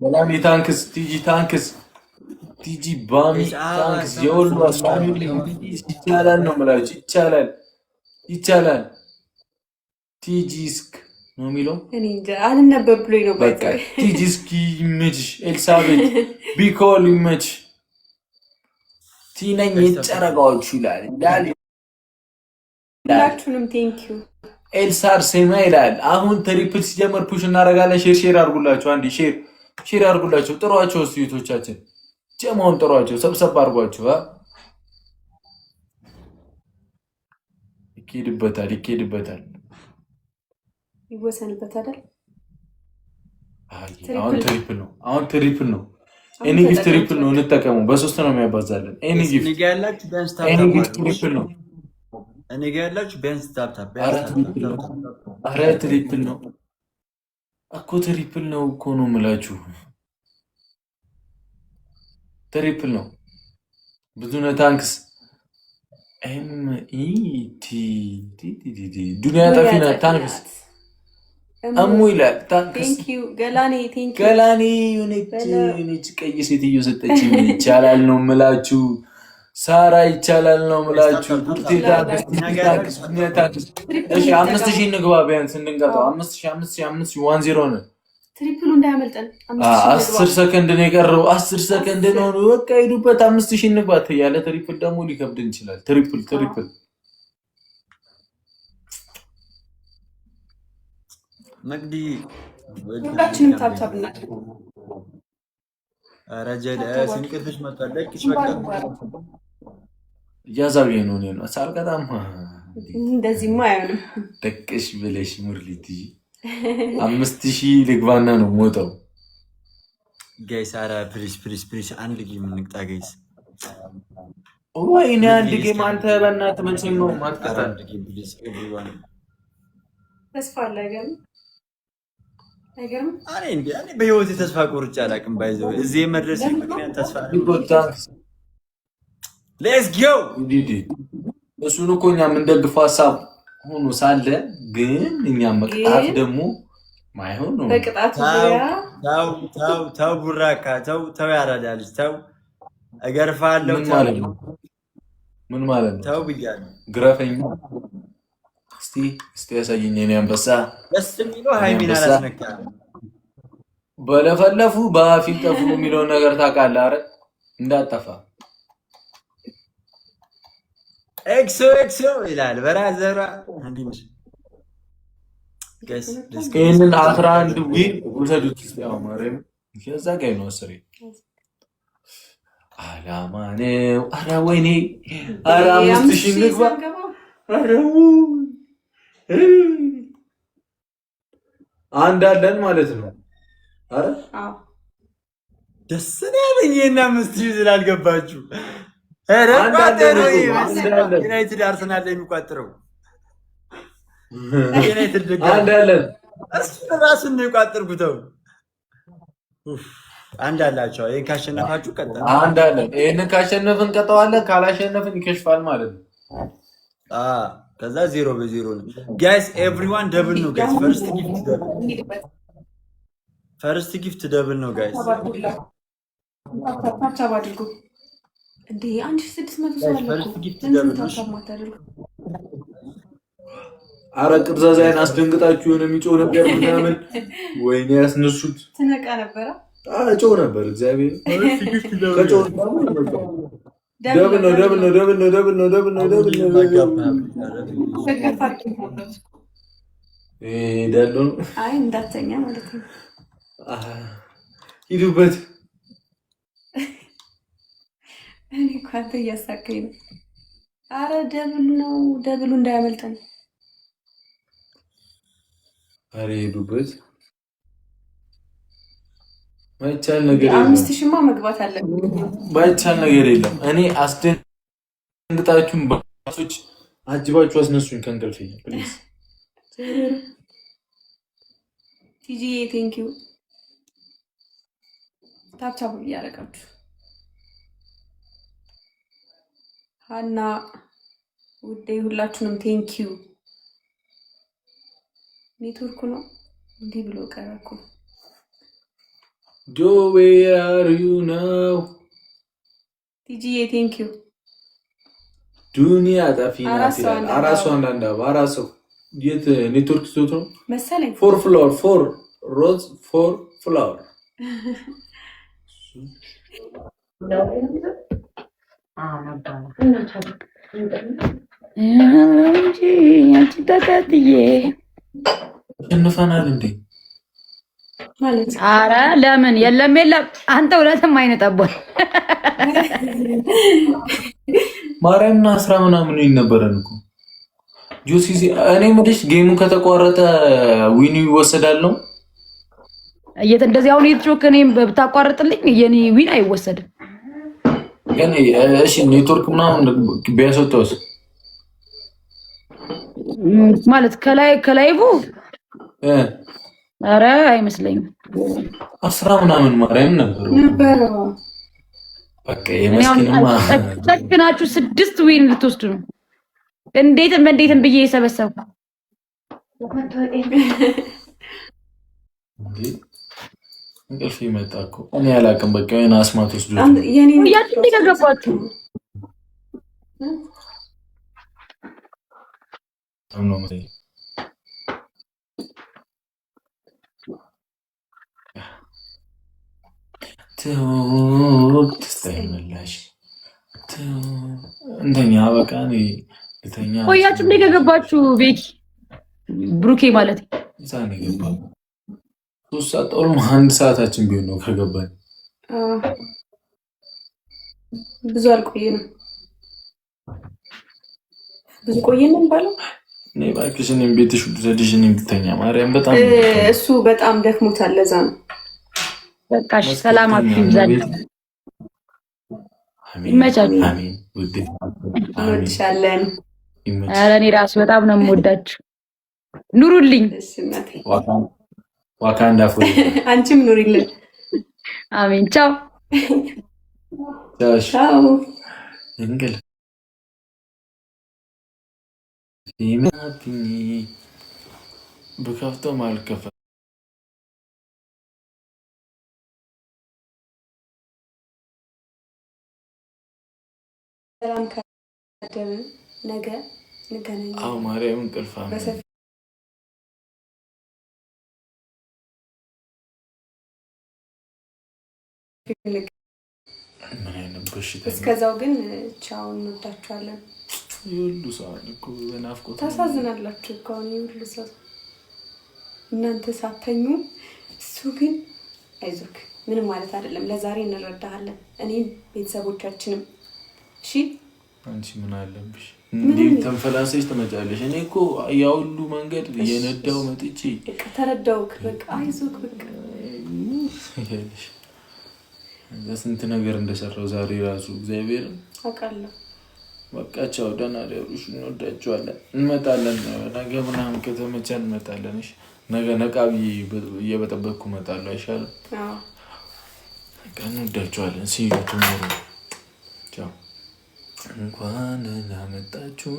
በላሚ ታንክስ ቲጂ ታንክስ ቲጂ ባሚ ታንክስ የወሎ አስፋሚ ይቻላል ነው የምላችሁ። ይቻላል ይቻላል። ቲጂ እስክ ነው የሚለው እኔ እንጃ አልነበብ ብሎኝ ነው። በቃ ቲጂ እስኪ ይመችሽ። ኤልሳቤት ቢኮል ይመችሽ። ቲነኝ የጨረቃዎቹ ይላል እንዳል ሁላችሁንም ቴንኪዩ። ኤልሳር ሴማ ይላል። አሁን ትሪፕል ሲጀመር ፑሽ እናደርጋለን። ሼር አድርጉላችሁ። አንዴ ሼር አድርጉላችሁ። ጥሯቸው ስዩቶቻችን ጀማውን ጥሯቸው። ሰብሰብ አድርጓቸው። ይኬድበታል ይወሰንበታል። አሁን ትሪፕል ነው። ኤኒ ጊፍት ትሪፕል ነው። እንጠቀሙ። በሶስት ነው የሚያባዛለን። ኤኒ ጊፍት ትሪፕል ነው። እኔ ጋር ያላችሁ ቢያንስ ታፕታፕ አረ ትሪፕል ነው እኮ ትሪፕል ነው እኮ ነው የምላችሁ። ትሪፕል ነው። ብዙ ነው። ታንክስ ኤምኢቲ ዱንያ ጠፊና ታንክስ እሙ ይላል። ታንክስ ገላኔ ዩኒች ቀይ ሴትዮ ሰጠች። ይቻላል ነው የምላችሁ። ሳራ ይቻላል ነው ምላችሁ። ቡርቴ ታንክስ 5000 እንግባ ቢያንስ እንድንቀጣው 5000 ነው። ትሪፕሉ እንዳያመልጠን 10 ሰከንድ ነው የቀረው። 10 ሰከንድ ነው። በቃ ሄዱበት 5000 እንግባ። ያለ ትሪፕል ደግሞ ሊከብድ ይችላል። ትሪፕል መግዲ ሁላችንም ታብታብ እናድርግ። ረጀለ ሲንቅልሽ መጣለቅሽ በቃ ያዛው ነው ሳልቀጣም እንደዚህማ አይሆንም። ደቅሽ ብለሽ ሙርሊቲ 5000 ልግባና ነው ሞተው። ጋይስ አራ ፕሊስ አንድ ጌም እንቅጣ ጋይስ። ወይኔ አንድ ጌም አንተ በእናትህ መቼም ነው ማትቀጣ። አንድ ጌም ፕሊስ ኤቭሪዋን ተስፋ አላገም አይገርም። እኔ በህይወቴ ተስፋ ቆርጬ አላውቅም። ባይዘው እዚህ መድረስ ምክንያት ተስፋ ሌትስ ጎ ዲዲ እሱን እኮ እኛ የምንደግፈው ሀሳብ ሆኖ ሳለ ግን እኛ መቅጣት ደግሞ ማይሆን ነው። በቅጣቱ ዙሪያ ተው ቡራካ ተው ያራዳልሽ ተው እገርፋለሁ። ምን ማለት ነው? ተው ብያለሁ። ግረፈኝ እስቲ ያሳየኝ። እኔ አንበሳ ደስ የሚለው ሃይሚና አላስነካ በለፈለፉ በአፊት ጠፉ የሚለውን ነገር ታውቃለህ አይደል? እንዳጠፋ ኤክሶ ይላል በራዘራ እንዲምሽ ጋይስ ይሄንን 11 ዊን ወሰዱት። ያው ማረም ከዛ ጋር ነው ሰሪ አላማኔው። አረ ወይኔ አረ 5000 ንግባ። አረ አንድ አለን ማለት ነው። አረ አዎ ደስ ያለኝ እና 5000 ስላልገባችሁ ዩናይትድ አርሰናል ላይ የሚቋጥረው ዩናይትድ አንድ አለን። እሱ ራሱን ነው የቋጠርኩት። አንድ አላቸው። ይሄን ካሸነፋችሁ ቀጥታ አንድ አለን። ይሄንን ካሸነፍን ቀጠዋለን፣ ካላሸነፍን ይከሽፋል ማለት ነው። ከዛ 0-0 ነው ጋይስ። ኤቭሪዋን ደብል ነው ጋይስ። ፈርስት ጊፍት ደብል ነው ጋይስ። ታብታብ አድርጉ እንዴ 1600 ሰው አለ። አረ ቅርዛዛይን አስደንግጣችሁ የሆነ የሚጮህ ነበር ምናምን። ወይኔ ያስነሱት ትነቃ ነበረ። ጮህ ነበር። እግዚአብሔር ከጮህ ደብል ነው። አይ እንዳተኛ ማለት ነው። ሂዱበት። እኔ እኮ አንተ እያሳቀኝ ነው። አረ ደብል ነው። ደብሉ እንዳያመልጠን። አረ ሂዱበት። ማይቻል ነገር የለም። 5000ማ መግባት አለብን። ማይቻል ነገር የለም። እኔ አስደንግጣችሁን ባሶች አጅባችሁ አስነሱኝ ከእንቅልፌ ፕሊዝ። ቲጂ ቴንክ ዩ ታብታብ እያደረጋችሁ ሀና ውዴ ሁላችሁንም ቴንክ ዩ። ኔትወርኩ ነው እንዲህ ብሎ ቀረኩ። ጆ where are you now? ቲጂዬ ቴንክ ዩ ዱንያ ጠፊናት ይላል። አራሱ አንዳንድ አራሱ የት ኔትወርክ ስትቶ መሰለኝ 4 ፍሎር 4 ሮዝ 4 ፍሎር እንፈናል እንዴ ማለት ኧረ ለምን የለም አንተ ሁለትም አይነጣቦል ማርያምና 10 ምናምን ይነበረን እኮ ጁሲ እኔ ምድሽ ጌሙ ከተቋረጠ ዊኒ ይወሰዳል ነው እንደዚህ አሁን እየተጮክ እኔ ብታቋርጥልኝ የኔ ዊን አይወሰድም። ግን እሺ ኔትወርክ ምናምን ቢያስወጣውስ ማለት ከላይቡ ኧረ አይመስለኝም። 10 ምናምን ማርያም ነበር በቃ የመስኪንማ ተክናችሁ 6 ዊን ልትወስዱ ነው። እንዴትም ብዬ የሰበሰብኩ እንቅልፍ ይመጣ እኮ እኔ አላውቅም። በቃ የሆነ አስማት ወስዶ ያቺ ከገባችሁ ነው ማለት ትስተይመላሽ እንተኛ በቃ እኔ ልተኛ። ቆያችሁ ከገባችሁ ቤኪ ብሩኬ ማለት ዛኔ ገባ 3 ሰዓት ኦልሞስት 1 ሰዓታችን ቢሆን ነው ከገባን። ብዙ አልቆየንም። ብዙ ቆየንም ባለው እኔ ባክሽ እኔም ቤትሽ ዘዲሽ እኔም ብተኛ ማርያም በጣም እሱ በጣም ደክሞታል። ለዛ ነው በቃሽ። ሰላማችሁ ይብዛል። ይመቻችሁ። አሜን። ውድ እንወድሻለን። ኧረ እኔ ራሱ በጣም ነው የምወዳችሁ። ኑሩልኝ። ዋካንዳ ፎ አንቺም ኑሪልን። አሜን። ቻው ቻው። እንግል ይማትኒ በከፍቶ ማልከፈ ሰላም ካደም ነገ እንገናኛለን። አው ማርያም እንቅልፋ ምን አይነት በሽታ። እስከዛው ግን ቻው፣ እንወዳችኋለን። ይሁሉ ሰው እኮ በናፍቆት ታሳዝናላችሁ እኮ ነው ይሁሉ ሰው እናንተ ሳተኙ፣ እሱ ግን አይዞክ ምንም ማለት አይደለም። ለዛሬ እንረዳሃለን፣ እኔም ቤተሰቦቻችንም። እሺ አንቺ ምን አለብሽ እንዴ ተንፈላሰሽ ትመጫለሽ? እኔ እኮ ያ ሁሉ መንገድ የነዳው መጥቼ በቃ ተረዳውክ። በቃ አይዞክ በቃ ይሄልሽ ለስንት ነገር እንደሰራው ዛሬ ራሱ እግዚአብሔር አውቃለሁ። በቃ ቻው፣ ደህና ደሩሽ። እንወዳችኋለን። እንመጣለን ነገ ምናምን ከተመቸን እንመጣለን። እሺ ነገ ነቃቢ እየበጠበቅኩ እመጣለሁ። አይሻልም? አዎ በቃ እንወዳችኋለን። ሲዩ ቱሞሮ ቻው። እንኳን ላመጣችሁ